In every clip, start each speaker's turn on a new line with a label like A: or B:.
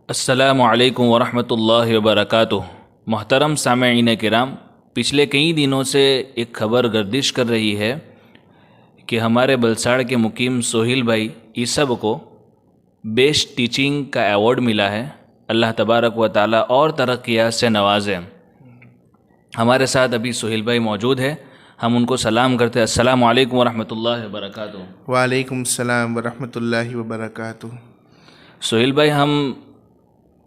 A: अस्सलामु अलैकुम वरहमतुल्लाहि वबरकातुह। मोहतरम सामईन किराम, पिछले कई दिनों से एक खबर गर्दिश कर रही है कि हमारे बलसाड़ के मुकीम सोहिल भाई ईसब को बेस्ट टीचिंग का एवॉर्ड मिला है। अल्लाह तबारक व ताला और तरक्कियात से नवाजे। हमारे साथ अभी सोहिल भाई मौजूद है, हम उनको सलाम करते हैं। अस्सलामु अलैकुम वरहमतुल्लाहि वबरकातुह।
B: वालेकुम सलाम वरहमतुल्लाहि वबरकातुह।
A: सोहिल भाई, हम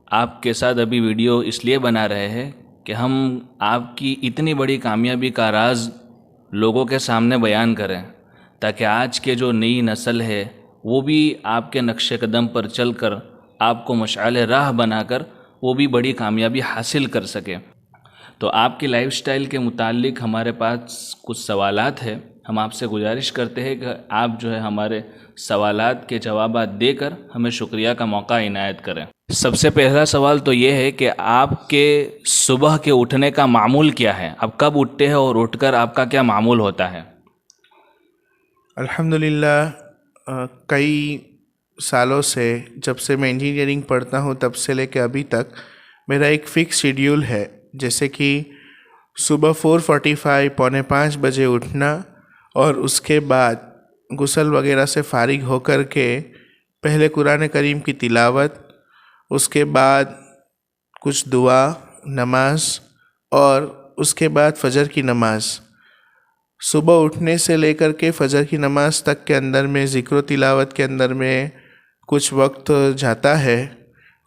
A: आपके साथ अभी वीडियो इसलिए बना रहे हैं कि हम आपकी इतनी बड़ी कामयाबी का राज लोगों के सामने बयान करें, ताकि आज के जो नई नस्ल है वो भी आपके नक्शे कदम पर चलकर आपको मशाल राह बनाकर वो भी बड़ी कामयाबी हासिल कर सके। तो आपकी लाइफस्टाइल के मुतालिक हमारे पास कुछ सवालात है। हम आपसे गुजारिश करते हैं कि आप जो है हमारे सवालात के जवाबात देकर हमें शुक्रिया का मौका इनायत करें। सबसे पहला सवाल तो ये है कि आपके सुबह के उठने का मामूल क्या है? आप कब उठते हैं और उठकर आपका क्या मामूल होता है?
B: अल्हम्दुलिल्लाह, कई सालों से, जब से मैं इंजीनियरिंग पढ़ता हूँ तब से लेकर अभी तक मेरा एक फ़िक्स शेड्यूल है। जैसे कि सुबह 4:45 पौने 5 बजे उठना और उसके बाद गुस्ल वगैरह से फ़ारिग होकर के पहले कुरान करीम की तिलावत, उसके बाद कुछ दुआ, नमाज और उसके बाद फ़जर की नमाज। सुबह उठने से लेकर के फ़जर की नमाज तक के अंदर में ज़िक्र तिलावत के अंदर में कुछ वक्त जाता है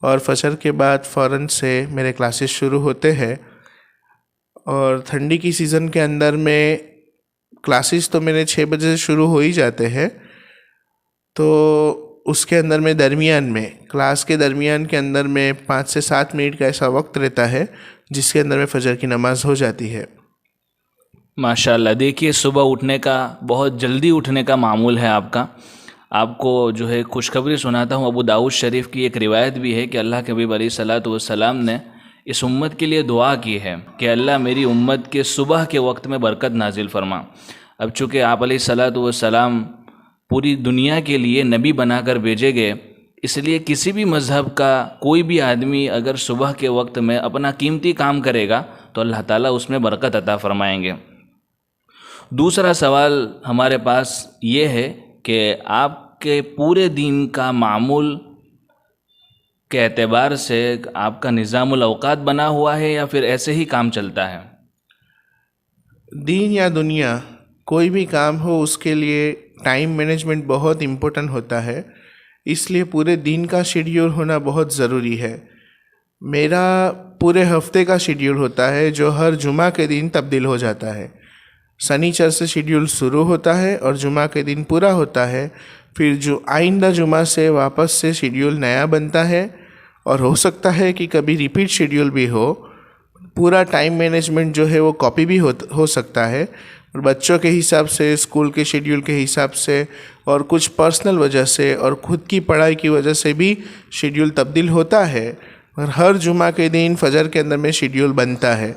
B: और फ़जर के बाद फ़ौरन से मेरे क्लासेस शुरू होते हैं। और ठंडी की सीज़न के अंदर में क्लासेस तो मेरे 6 बजे से शुरू हो ही जाते हैं। तो उसके अंदर में दरमियान में क्लास के दरमियान के अंदर में 5 से 7 मिनट का ऐसा वक्त रहता है जिसके अंदर में फ़जर की नमाज़ हो जाती है।
A: माशाल्लाह, देखिए सुबह उठने का, बहुत जल्दी उठने का मामूल है आपका। आपको जो है खुशखबरी सुनाता हूँ। अबू दाऊद शरीफ की एक रिवायत भी है कि अल्लाह के हबीब अलैहिस्सलातु वस्सलाम ने इस उम्मत के लिए दुआ की है कि अल्लाह मेरी उम्मत के सुबह के वक्त में बरकत नाजिल फरमा। अब चूँकि आप अलैहिस्सलातु वस्सलाम पूरी दुनिया के लिए नबी बनाकर भेजे गए, इसलिए किसी भी मज़हब का कोई भी आदमी अगर सुबह के वक्त में अपना कीमती काम करेगा तो अल्लाह ताला उसमें बरकत अता फरमाएंगे। दूसरा सवाल हमारे पास ये है कि आपके पूरे दिन का मामूल के एतबार से आपका निज़ामुल औक़ात बना हुआ है या फिर ऐसे ही काम चलता है?
B: दीन या दुनिया, कोई भी काम हो उसके लिए टाइम मैनेजमेंट बहुत इम्पोर्टेंट होता है, इसलिए पूरे दिन का शेड्यूल होना बहुत ज़रूरी है। मेरा पूरे हफ्ते का शेड्यूल होता है जो हर जुमा के दिन तब्दील हो जाता है। शनिचर से शेड्यूल शुरू होता है और जुमा के दिन पूरा होता है। फिर जो आइंदा जुमा से वापस से शेड्यूल नया बनता है और हो सकता है कि कभी रिपीट शेड्यूल भी हो। पूरा टाइम मैनेजमेंट जो है वो कॉपी भी हो सकता है, और बच्चों के हिसाब से, स्कूल के शेड्यूल के हिसाब से और कुछ पर्सनल वजह से और ख़ुद की पढ़ाई की वजह से भी शेड्यूल तब्दील होता है। और हर जुमा के दिन फ़जर के अंदर में शेड्यूल बनता है।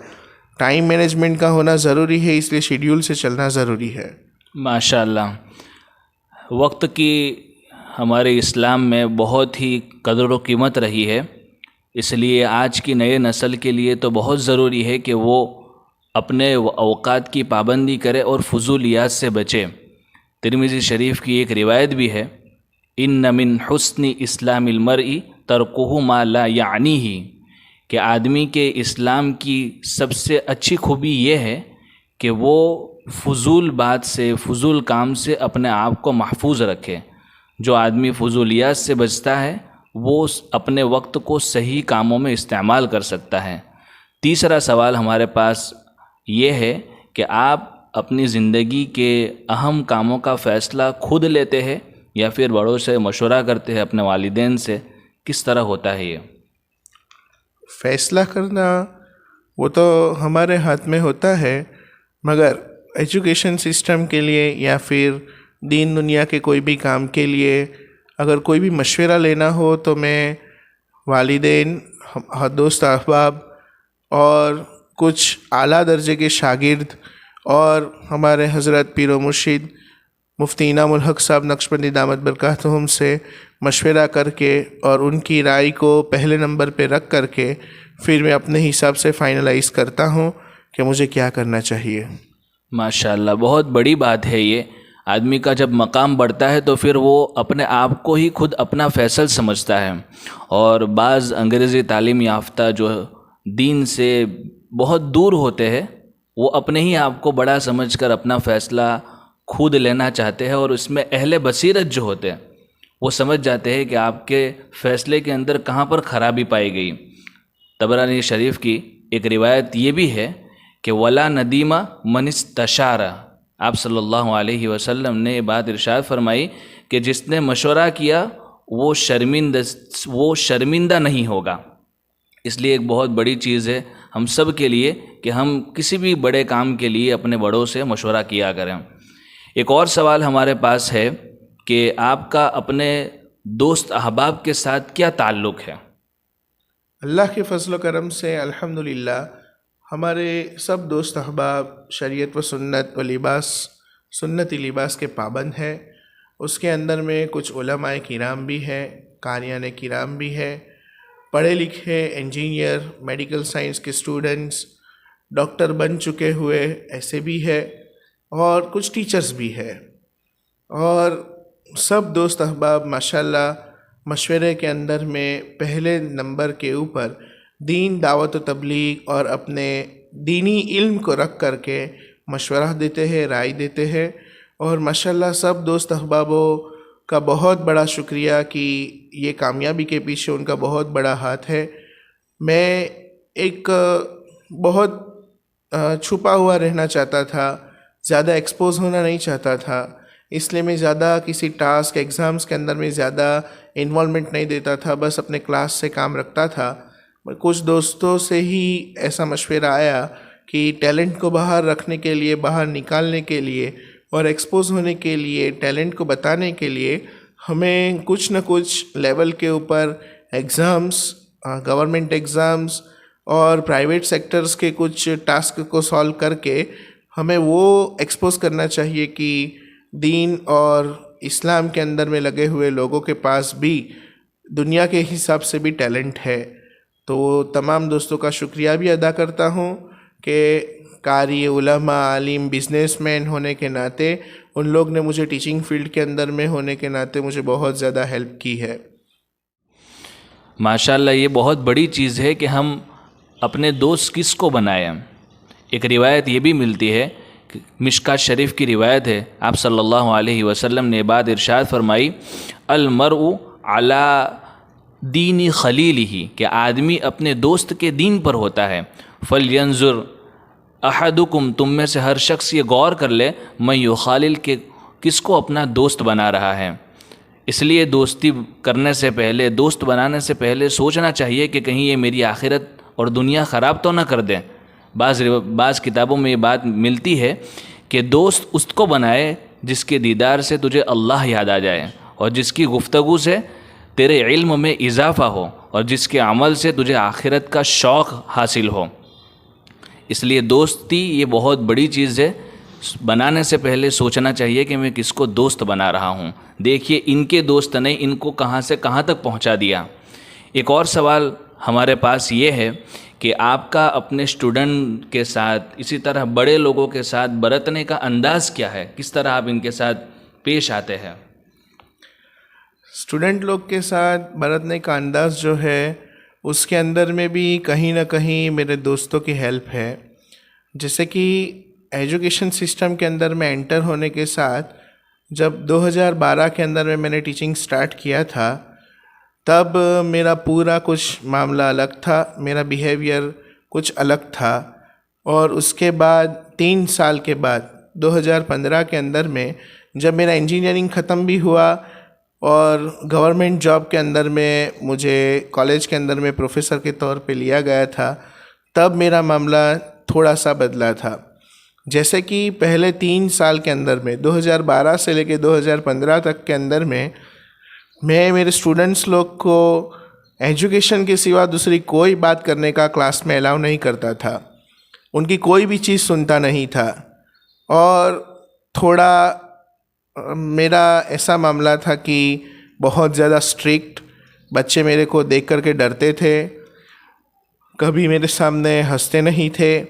B: टाइम मैनेजमेंट का होना ज़रूरी है, इसलिए शेड्यूल से चलना ज़रूरी है।
A: माशाल्लाह, वक्त की हमारे इस्लाम में बहुत ही कदर व कीमत रही है, इसलिए आज की नए नस्ल के लिए तो बहुत ज़रूरी है कि वो अपने औक़ात की पाबंदी करे और फ़ुज़ूलियात से बचे। तिरमिज़ी शरीफ की एक रिवायत भी है, इन्न मिन हुस्नि इस्लामिल मर्इ तरकुहु मा ला यानीही, कि आदमी के इस्लाम की सबसे अच्छी खूबी ये है कि वो फ़ुज़ूल बात से, फ़ुज़ूल काम से अपने आप को महफूज रखे। जो आदमी फ़ुज़ूलियात से बचता है वो अपने वक्त को सही कामों में इस्तेमाल कर सकता है। तीसरा सवाल हमारे पास ये है कि आप अपनी ज़िंदगी के अहम कामों का फ़ैसला खुद लेते हैं या फिर बड़ों से मशवरा करते हैं, अपने वालिदैन से? किस तरह होता है ये
B: फ़ैसला करना? वो तो हमारे हाथ में होता है, मगर एजुकेशन सिस्टम के लिए या फिर दीन दुनिया के कोई भी काम के लिए अगर कोई भी मशवरा लेना हो तो मैं वालिदैन, दोस्त अहबाब और कुछ आला दर्जे के शागिर्द और हमारे हज़रत पीर व मुर्शिद मुफ्ती इनाम उल हक साहब नक्शबंदी दामत बरकातुहुम से मशवरा करके और उनकी राय को पहले नंबर पे रख करके फिर मैं अपने हिसाब से फ़ाइनलाइज़ करता हूँ कि मुझे क्या करना चाहिए।
A: माशाल्लाह, बहुत बड़ी बात है ये। आदमी का जब मकाम बढ़ता है तो फिर वो अपने आप को ही खुद अपना फैसल समझता है। और बाज़ अंग्रेज़ी तालीम याफ्ता जो दीन से बहुत दूर होते हैं, वो अपने ही आप को बड़ा समझकर अपना फ़ैसला खुद लेना चाहते हैं, और उसमें अहले बसीरत जो होते हैं वो समझ जाते हैं कि आपके फ़ैसले के अंदर कहाँ पर ख़राबी पाई गई। तबरानी शरीफ की एक रिवायत ये भी है कि वला नदीमा मनिस्तशारा, आप सल्लल्लाहु अलैहि वसल्लम ने ये बात इरशाद फरमाई कि जिसने मशवरा किया वो शर्मिंदा नहीं होगा। इसलिए एक बहुत बड़ी चीज़ है हम सब के लिए कि हम किसी भी बड़े काम के लिए अपने बड़ों से मशवरा किया करें। एक और सवाल हमारे पास है कि आपका अपने दोस्त अहबाब के साथ क्या ताल्लुक़ है?
B: अल्लाह के फजल करम से अल्हम्दुलिल्लाह हमारे सब दोस्त अहबाब शरीयत व सुन्नत व सुन्नती लिबास के पाबंद हैं। उसके अंदर में कुछ उलमाए किराम भी हैं, कारियान किराम भी है, पढ़े लिखे इंजीनियर, मेडिकल साइंस के स्टूडेंट्स, डॉक्टर बन चुके हुए ऐसे भी है, और कुछ टीचर्स भी है। और सब दोस्त अहबाब माशाल्लाह मशवरे के अंदर में पहले नंबर के ऊपर दीन, दावत व तबलीग और अपने दीनी इल्म को रख करके मशवरा देते हैं, राय देते हैं। और माशाल्लाह सब दोस्त अहबाबों का बहुत बड़ा शुक्रिया कि ये कामयाबी के पीछे उनका बहुत बड़ा हाथ है। मैं एक बहुत छुपा हुआ रहना चाहता था, ज़्यादा एक्सपोज होना नहीं चाहता था, इसलिए मैं ज़्यादा किसी टास्क एग्ज़ाम्स के अंदर में ज़्यादा इन्वॉल्वमेंट नहीं देता था, बस अपने क्लास से काम रखता था। कुछ दोस्तों से ही ऐसा मशवरा आया कि टैलेंट को बाहर रखने के लिए, बाहर निकालने के लिए और एक्सपोज होने के लिए, टैलेंट को बताने के लिए हमें कुछ न कुछ लेवल के ऊपर एग्ज़ाम्स, गवर्नमेंट एग्ज़ाम्स और प्राइवेट सेक्टर्स के कुछ टास्क को सॉल्व करके हमें वो एक्सपोज करना चाहिए कि दीन और इस्लाम के अंदर में लगे हुए लोगों के पास भी दुनिया के हिसाब से भी टैलेंट है। तो तमाम दोस्तों का शुक्रिया भी अदा करता हूँ कि कारी, उलमा, आलिम, बिजनेसमैन होने के नाते उन लोग ने मुझे टीचिंग फील्ड के अंदर में होने के नाते मुझे बहुत ज़्यादा हेल्प की है।
A: माशाल्लाह, ये बहुत बड़ी चीज़ है कि हम अपने दोस्त किसको बनाएं। एक रिवायत ये भी मिलती है, मिशकात शरीफ की रिवायत है, आप सल्लल्लाहु अलैहि वसल्लम ने बात इरशाद फरमाई, अल मरउ अला दीनी खलीलिही, कि आदमी अपने दोस्त के दीन पर होता है। फलयंजुर अहदुकुम, तुम में से हर शख्स ये गौर कर ले, मैं युखालिल के किसको अपना दोस्त बना रहा है। इसलिए दोस्ती करने से पहले, दोस्त बनाने से पहले सोचना चाहिए कि कहीं ये मेरी आखिरत और दुनिया ख़राब तो ना कर दें। बाज़ किताबों में ये बात मिलती है कि दोस्त उसको बनाए जिसके दीदार से तुझे अल्लाह याद आ जाए, और जिसकी गुफ्तगू से तेरे इल्म में इजाफ़ा हो, और जिसके अमल से तुझे आखिरत का शौक़ हासिल हो। इसलिए दोस्ती ये बहुत बड़ी चीज़ है। बनाने से पहले सोचना चाहिए कि मैं किसको दोस्त बना रहा हूँ। देखिए, इनके दोस्त ने इनको कहाँ से कहाँ तक पहुँचा दिया। एक और सवाल हमारे पास ये है कि आपका अपने स्टूडेंट के साथ, इसी तरह बड़े लोगों के साथ बरतने का अंदाज़ क्या है? किस तरह आप इनके साथ पेश आते हैं?
B: स्टूडेंट लोग के साथ बरतने का अंदाज़ जो है उसके अंदर में भी कहीं ना कहीं मेरे दोस्तों की हेल्प है। जैसे कि एजुकेशन सिस्टम के अंदर में एंटर होने के साथ जब 2012 के अंदर में मैंने टीचिंग स्टार्ट किया था, तब मेरा पूरा कुछ मामला अलग था, मेरा बिहेवियर कुछ अलग था। और उसके बाद 3 साल के बाद 2015 के अंदर में जब मेरा इंजीनियरिंग ख़त्म भी हुआ और गवर्नमेंट जॉब के अंदर में मुझे कॉलेज के अंदर में प्रोफेसर के तौर पे लिया गया था, तब मेरा मामला थोड़ा सा बदला था। जैसे कि पहले 3 साल के अंदर में 2012 से लेकर 2015 तक के अंदर में मैं मेरे स्टूडेंट्स लोग को एजुकेशन के सिवा दूसरी कोई बात करने का क्लास में अलाउ नहीं करता था, उनकी कोई भी चीज़ सुनता नहीं था। और थोड़ा मेरा ऐसा मामला था कि बहुत ज़्यादा स्ट्रिक्ट, बच्चे मेरे को देख कर के डरते थे, कभी मेरे सामने हंसते नहीं थे,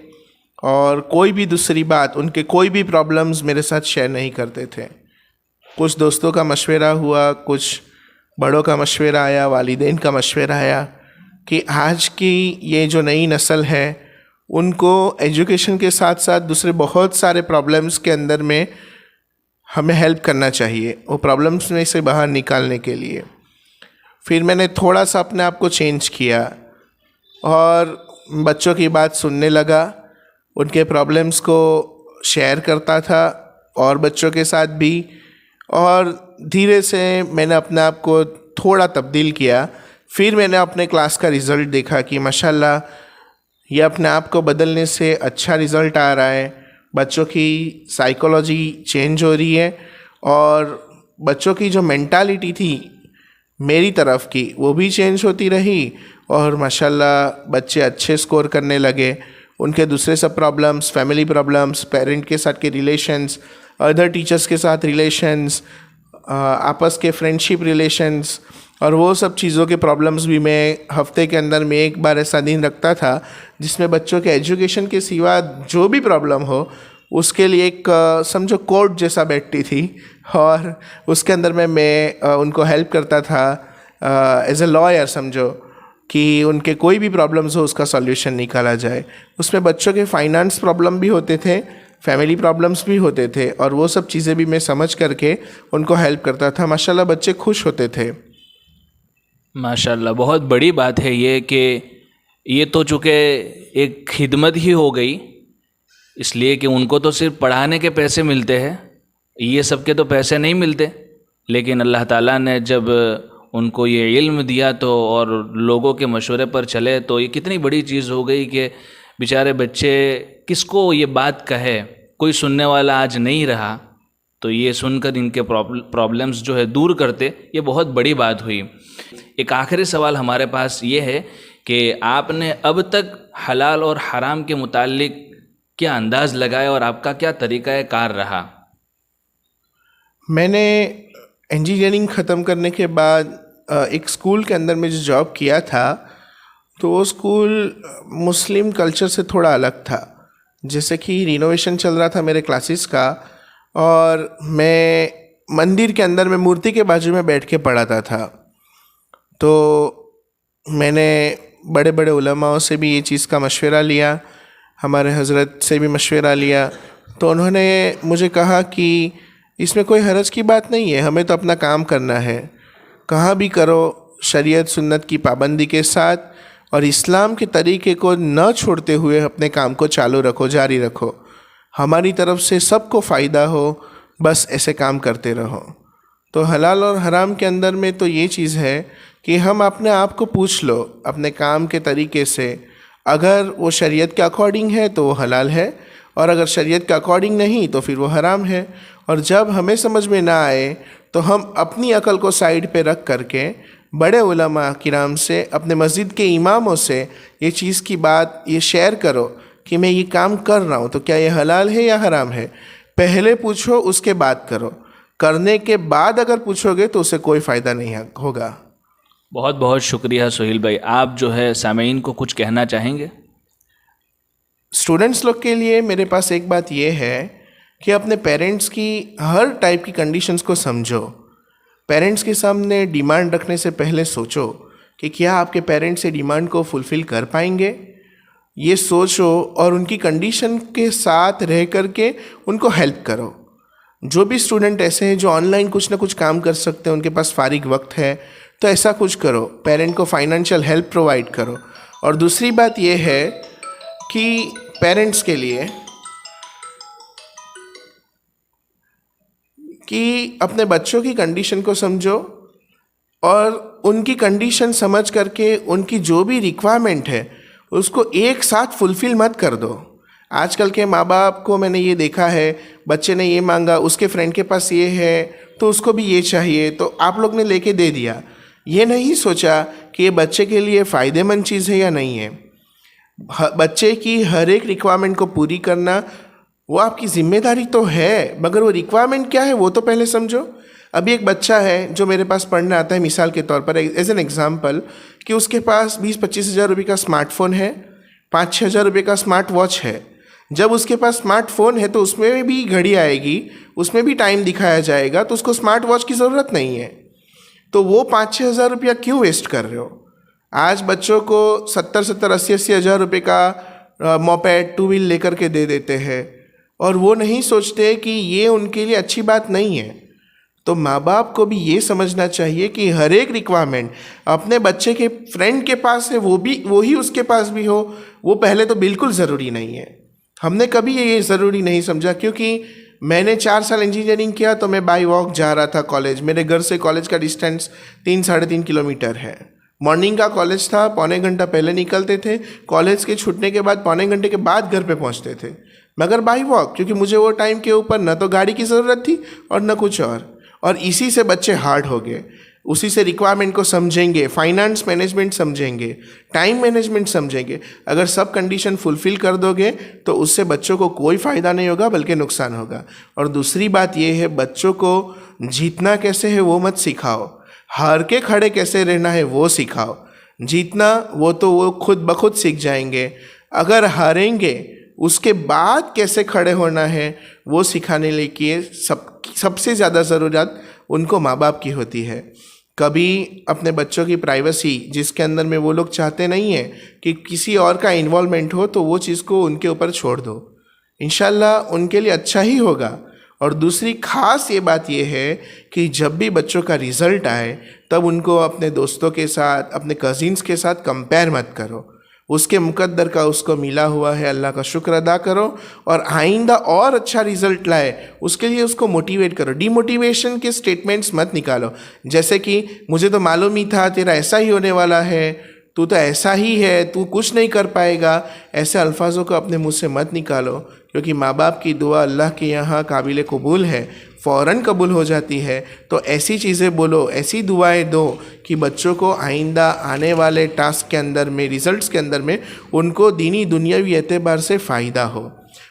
B: और कोई भी दूसरी बात, उनके कोई भी प्रॉब्लम्स मेरे साथ शेयर नहीं करते थे। कुछ दोस्तों का मशवरा हुआ, कुछ बड़ों का मशवरा आया, वालिदैन का मशवरा आया कि आज की ये जो नई नस्ल है उनको एजुकेशन के साथ साथ दूसरे बहुत सारे प्रॉब्लम्स के अंदर में हमें हेल्प करना चाहिए, वो प्रॉब्लम्स में से बाहर निकालने के लिए। फिर मैंने थोड़ा सा अपने आप को चेंज किया और बच्चों की बात सुनने लगा, उनके प्रॉब्लम्स को शेयर करता था और बच्चों के साथ भी, और धीरे से मैंने अपने आप को थोड़ा तब्दील किया। फिर मैंने अपने क्लास का रिज़ल्ट देखा कि माशाल्लाह ये अपने आप को बदलने से अच्छा रिज़ल्ट आ रहा है, बच्चों की साइकोलॉजी चेंज हो रही है और बच्चों की जो मेंटालिटी थी मेरी तरफ की वो भी चेंज होती रही, और माशाल्लाह बच्चे अच्छे स्कोर करने लगे। उनके दूसरे सब प्रॉब्लम्स, फैमिली प्रॉब्लम्स, पेरेंट के साथ के रिलेशंस, अदर टीचर्स के साथ रिलेशंस, आपस के फ्रेंडशिप रिलेशंस और वो सब चीज़ों के प्रॉब्लम्स भी मैं हफ्ते के अंदर में एक बार ऐसा दिन रखता था जिसमें बच्चों के एजुकेशन के सिवा जो भी प्रॉब्लम हो उसके लिए एक समझो कोर्ट जैसा बैठती थी, और उसके अंदर में मैं उनको हेल्प करता था एज ए लॉयर, समझो कि उनके कोई भी प्रॉब्लम्स हो उसका सॉल्यूशन निकाला जाए। उसमें बच्चों के फाइनेंस प्रॉब्लम भी होते थे, फैमिली प्रॉब्लम्स भी होते थे, और वो सब चीज़ें भी मैं समझ करके उनको हेल्प करता था। माशाल्लाह बच्चे खुश होते थे।
A: माशाल्लाह, बहुत बड़ी बात है ये कि ये तो चूँकि एक खिदमत ही हो गई, इसलिए कि उनको तो सिर्फ पढ़ाने के पैसे मिलते हैं, ये सब के तो पैसे नहीं मिलते, लेकिन अल्लाह ताला ने जब उनको ये इल्म दिया तो और लोगों के मशवरे पर चले तो ये कितनी बड़ी चीज़ हो गई कि बेचारे बच्चे किसको ये बात कहे, कोई सुनने वाला आज नहीं रहा, तो ये सुनकर इनके प्रॉब्लम्स जो है दूर करते, ये बहुत बड़ी बात हुई। एक आखिरी सवाल हमारे पास ये है कि आपने अब तक हलाल और हराम के मुतालिक क्या अंदाज़ लगाया और आपका क्या तरीक़ा कार रहा?
B: मैंने इंजीनियरिंग ख़त्म करने के बाद एक स्कूल के अंदर में जो जॉब किया था तो वो स्कूल मुस्लिम कल्चर से थोड़ा अलग था। जैसे कि रिनोवेशन चल रहा था मेरे क्लासेस का, और मैं मंदिर के अंदर में मूर्ति के बाजू में बैठ के पढ़ाता था। तो मैंने बड़े बड़े उलमाओं से भी ये चीज़ का मशवरा लिया, हमारे हज़रत से भी मशवरा लिया, तो उन्होंने मुझे कहा कि इसमें कोई हरज की बात नहीं है, हमें तो अपना काम करना है, कहाँ भी करो शरीयत सुन्नत की पाबंदी के साथ, और इस्लाम के तरीक़े को न छोड़ते हुए अपने काम को चालू रखो, जारी रखो, हमारी तरफ से सबको फ़ायदा हो, बस ऐसे काम करते रहो। तो हलाल और हराम के अंदर में तो ये चीज़ है कि हम अपने आप को पूछ लो अपने काम के तरीके से, अगर वो शरीयत के अकॉर्डिंग है तो वो हलाल है, और अगर शरीयत के अकॉर्डिंग नहीं तो फिर वो हराम है। और जब हमें समझ में ना आए तो हम अपनी अकल को साइड पे रख करके बड़े उलमा किराम से, अपने मस्जिद के इमामों से ये चीज़ की बात ये शेयर करो कि मैं ये काम कर रहा हूँ तो क्या ये हलाल है या हराम है। पहले पूछो, उसके बाद करो, करने के बाद अगर पूछोगे तो उसे कोई फ़ायदा नहीं होगा।
A: बहुत बहुत शुक्रिया सोहेल भाई, आप जो है सामीन को कुछ कहना चाहेंगे?
B: स्टूडेंट्स लोग के लिए मेरे पास एक बात ये है कि अपने पेरेंट्स की हर टाइप की कंडीशंस को समझो। पेरेंट्स के सामने डिमांड रखने से पहले सोचो कि क्या आपके पेरेंट्स से डिमांड को फुलफ़िल कर पाएंगे, ये सोचो, और उनकी कंडीशन के साथ रह कर के उनको हेल्प करो। जो भी स्टूडेंट ऐसे हैं जो ऑनलाइन कुछ ना कुछ काम कर सकते हैं, उनके पास फारिग वक्त है, तो ऐसा कुछ करो, पेरेंट को फाइनेंशियल हेल्प प्रोवाइड करो। और दूसरी बात ये है कि पेरेंट्स के लिए कि अपने बच्चों की कंडीशन को समझो और उनकी कंडीशन समझ करके उनकी जो भी रिक्वायरमेंट है उसको एक साथ फुलफ़िल मत कर दो। आजकल के माँ बाप को मैंने ये देखा है, बच्चे ने ये मांगा, उसके फ्रेंड के पास ये है तो उसको भी ये चाहिए, तो आप लोग ने लेके दे दिया। ये नहीं सोचा कि ये बच्चे के लिए फ़ायदेमंद चीज़ है या नहीं है। बच्चे की हर एक रिक्वायरमेंट को पूरी करना वो आपकी जिम्मेदारी तो है, मगर वो रिक्वायरमेंट क्या है वो तो पहले समझो। अभी एक बच्चा है जो मेरे पास पढ़ने आता है, मिसाल के तौर पर एज एन एग्जाम्पल, कि उसके पास 20-25 हज़ार रुपये का स्मार्टफोन है, 5-6 हज़ार रुपये का स्मार्ट वॉच है। जब उसके पास स्मार्टफोन है तो उसमें भी घड़ी आएगी, उसमें भी टाइम दिखाया जाएगा, तो उसको स्मार्ट वॉच की ज़रूरत नहीं है। तो वो 5-6 हज़ार रुपया क्यों वेस्ट कर रहे हो? आज बच्चों को 70-70, 80-80 हज़ार रुपये का मोपेड, टू व्हील लेकर के दे देते हैं, और वो नहीं सोचते कि ये उनके लिए अच्छी बात नहीं है। तो माँ बाप को भी ये समझना चाहिए कि हर एक रिक्वायरमेंट अपने बच्चे के फ्रेंड के पास है, वो ही उसके पास भी हो, वो पहले तो बिल्कुल ज़रूरी नहीं है। हमने कभी ये ज़रूरी नहीं समझा, क्योंकि मैंने 4 साल इंजीनियरिंग किया तो मैं बाई वॉक जा रहा था कॉलेज। मेरे घर से कॉलेज का डिस्टेंस 3-3.5 किलोमीटर है। मॉर्निंग का कॉलेज था, पौने घंटा पहले निकलते थे, कॉलेज के छूटने के बाद पौने घंटे के बाद घर पे पहुंचते थे, मगर बाई वॉक, क्योंकि मुझे वो टाइम के ऊपर न तो गाड़ी की ज़रूरत थी और न कुछ और इसी से बच्चे हार्ड हो गए। उसी से रिक्वायरमेंट को समझेंगे, फाइनेंस मैनेजमेंट समझेंगे, टाइम मैनेजमेंट समझेंगे। अगर सब कंडीशन फुलफ़िल कर दोगे तो उससे बच्चों को कोई फ़ायदा नहीं होगा बल्कि नुकसान होगा। और दूसरी बात यह है, बच्चों को जीतना कैसे है वो मत सिखाओ, हार के खड़े कैसे रहना है वो सिखाओ। जीतना वो खुद ब खुद सीख जाएंगे। अगर हारेंगे उसके बाद कैसे खड़े होना है वो सिखाने लिए सबसे ज़्यादा ज़रूरत उनको माँ बाप की होती है। कभी अपने बच्चों की प्राइवेसी, जिसके अंदर में वो लोग चाहते नहीं है कि किसी और का इन्वॉल्वमेंट हो, तो वो चीज़ को उनके ऊपर छोड़ दो, इंशाल्लाह उनके लिए अच्छा ही होगा। और दूसरी ख़ास ये बात ये है कि जब भी बच्चों का रिज़ल्ट आए तब उनको अपने दोस्तों के साथ, अपने कज़िन्स के साथ कंपेयर मत करो। उसके मुकद्दर का उसको मिला हुआ है, अल्लाह का शुक्र अदा करो और आइंदा और अच्छा रिजल्ट लाए उसके लिए उसको मोटिवेट करो। डिमोटिवेशन के स्टेटमेंट्स मत निकालो, जैसे कि मुझे तो मालूम ही था, तेरा ऐसा ही होने वाला है, तू तो ऐसा ही है, तू कुछ नहीं कर पाएगा। ऐसे अल्फाजों को अपने मुंह से मत निकालो, क्योंकि माँ बाप की दुआ अल्लाह के यहाँ काबिल कबूल है, फ़ौरन कबूल हो जाती है। तो ऐसी चीज़ें बोलो, ऐसी दुआएं दो कि बच्चों को आइंदा आने वाले टास्क के अंदर में, रिज़ल्ट्स के अंदर में उनको दीनी दुनियावी एतबार से फ़ायदा हो।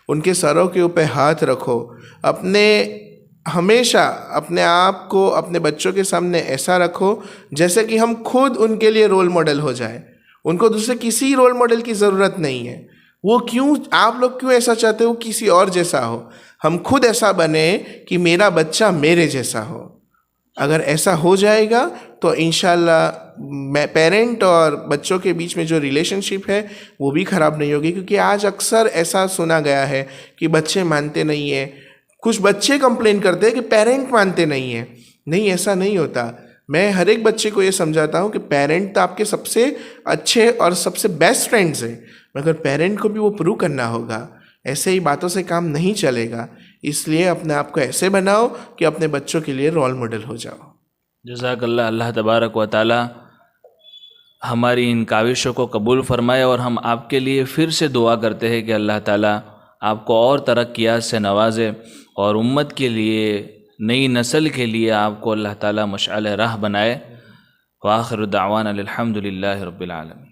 B: उनके सरों के ऊपर हाथ रखो। हमेशा अपने आप को अपने बच्चों के सामने ऐसा रखो जैसे कि हम खुद उनके लिए रोल मॉडल हो जाए। उनको दूसरे किसी रोल मॉडल की ज़रूरत नहीं है। आप लोग क्यों ऐसा चाहते हो किसी और जैसा हो? हम खुद ऐसा बने कि मेरा बच्चा मेरे जैसा हो। अगर ऐसा हो जाएगा तो इंशाल्लाह पेरेंट और बच्चों के बीच में जो रिलेशनशिप है वो भी ख़राब नहीं होगी। क्योंकि आज अक्सर ऐसा सुना गया है कि बच्चे मानते नहीं है। कुछ बच्चे कंप्लेन करते हैं कि पेरेंट मानते नहीं है। नहीं, ऐसा नहीं होता। मैं हर एक बच्चे को ये समझाता हूँ कि पेरेंट तो आपके सबसे अच्छे और सबसे बेस्ट फ्रेंड्स हैं, मगर पेरेंट को भी वो प्रूव करना होगा। ऐसे ही बातों से काम नहीं चलेगा। इसलिए अपने आप को ऐसे बनाओ कि अपने बच्चों के लिए रोल मॉडल हो जाओ।
A: जज़ाकल्लाह। अल्लाह तबारक व तआला हमारी इन काविशों को कबूल फरमाए और हम आपके लिए फिर से दुआ करते हैं कि अल्लाह ताला आपको और तरक्कियात से नवाजे और उम्मत के लिए, नई नस्ल के लिए आपको अल्लाह ताला मशअल राह बनाए। व आखिर दावाना अल्हम्दुलिल्लाहि रब्बिल आलमीन।